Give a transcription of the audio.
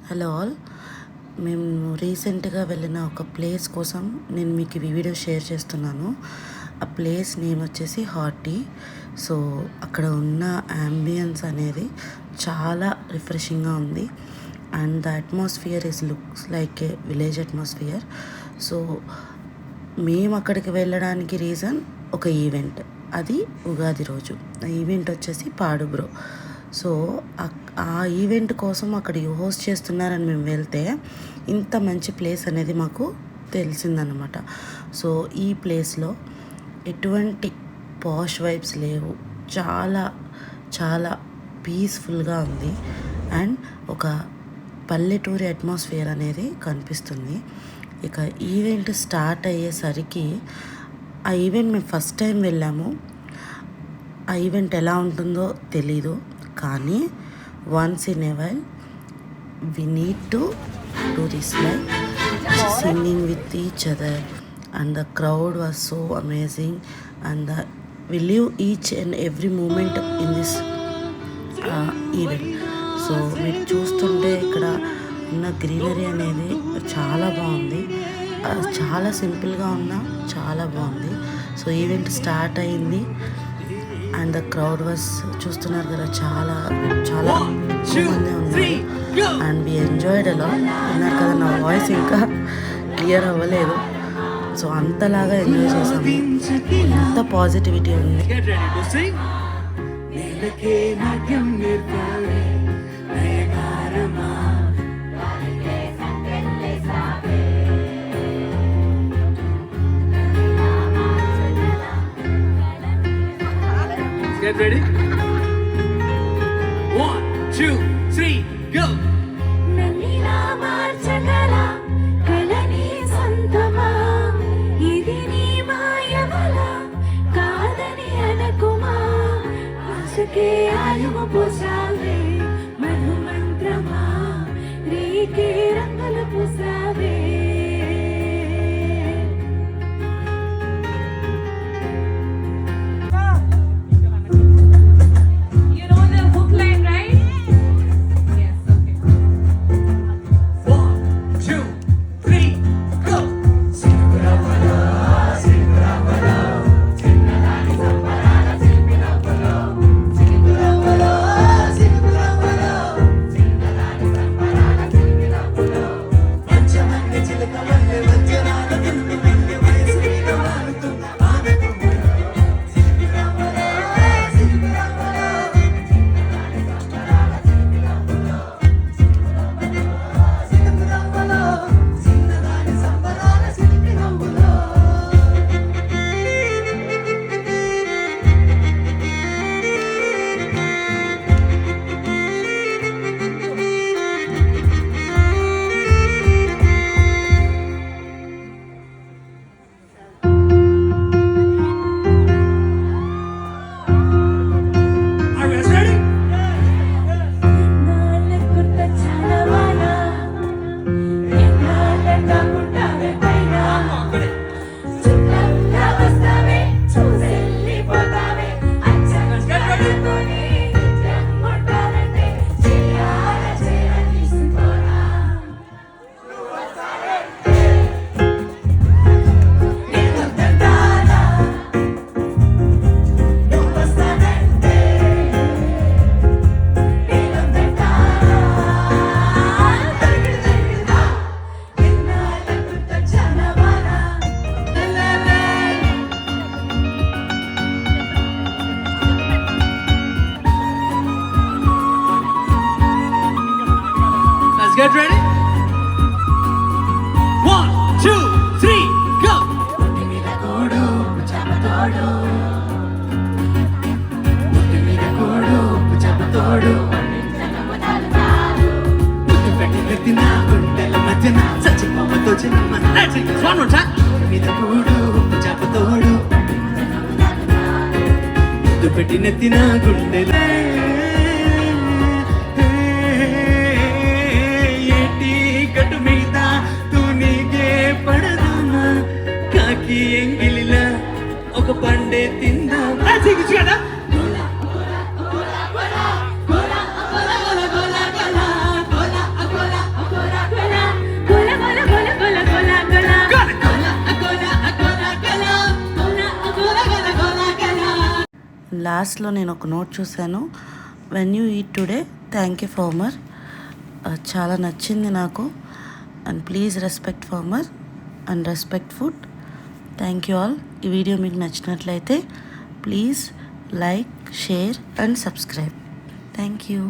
Hello all, మేము రీసెంట్గా వెళ్ళిన ఒక ప్లేస్ కోసం నేను మీకు ఈ వీడియో షేర్ చేస్తున్నాను. ఆ ప్లేస్ నేమ్ వచ్చేసి హార్టీ. సో అక్కడ ఉన్న యాంబియన్స్ అనేది చాలా రిఫ్రెషింగ్గా ఉంది and the atmosphere looks like A village atmosphere. So మేము అక్కడికి వెళ్ళడానికి రీజన్ ఒక ఈవెంట్, అది ఉగాది రోజు. ఆ ఈవెంట్ వచ్చేసి పాడు బ్రో. సో ఆ ఈవెంట్ కోసం అక్కడ హోస్ట్ చేస్తున్నారని మేము వెళ్తే ఇంత మంచి ప్లేస్ అనేది మాకు తెలిసిందనమాట. సో ఈ ప్లేస్లో ఎటువంటి పాష్ వైబ్స్ లేవు, చాలా చాలా పీస్ఫుల్గా ఉంది అండ్ ఒక పల్లెటూరి అట్మాస్ఫియర్ అనేది కనిపిస్తుంది. ఇక ఈవెంట్ స్టార్ట్ అయ్యేసరికి, ఆ ఈవెంట్ మేము ఫస్ట్ టైం వెళ్ళాము, ఆ ఈవెంట్ ఎలా ఉంటుందో తెలీదు, కానీ once in a while we need to do this, like singing with each other, and the crowd was so amazing and we live each and every moment in this event. So మీరు చూస్తుంటే ఇక్కడ ఉన్న greenery అనేది చాలా బాగుంది, చాలా సింపుల్గా ఉన్నా చాలా బాగుంది. సో ఈవెంట్ స్టార్ట్ అయింది అండ్ ద క్రౌడ్ వాస్ చూస్తున్నారు కదా, చాలా చాలా ఎక్కువ మంది ఉన్నారు అండ్ వి ఎంజాయ్డ్ అలా. విన్నారు కదా, నా వాయిస్ ఇంకా క్లియర్ అవ్వలేదు. సో అంతలాగా ఎంజాయ్ చేసాము, ఎంత పాజిటివిటీ ఉంది. Get ready. 1, 2, 3, go. నన్నిలా మార్చగల కలని సొంతమా, ఇది నీ మాయవల కాదని అనకుమా, ఆశకే ఆయువు పోసావే మధు మంత్రమా, రేకే రంగులు పూసావే. Get ready. 1, 2, 3, go. ముట్టి మీద కోడు పుచ్చపతోడు, ముట్టి మీద కోడు పుచ్చపతోడు, ముద్దు పెట్టి నెత్తిన గుండెల మధ్యన చచ్చిపోవతో చిన్న. Let's sing this one more time. ముట్టి మీద కోడు పుచ్చపతోడు, ముద్దు పెట్టి నెత్తిన గుండెల గట్టు మీద తూనీగే పడదామా, కాకి ఎంగిలిలా ఒక పండే తిందా. కదా లాస్ట్లో నేను ఒక నోట్ చూశాను, when you eat today thank you farmer. చాలా నచ్చింది నాకు. And please respect farmer and respect food. Thank you all. ఈ వీడియో మీకు నచ్చినట్లయితే please like, share and subscribe. Thank you.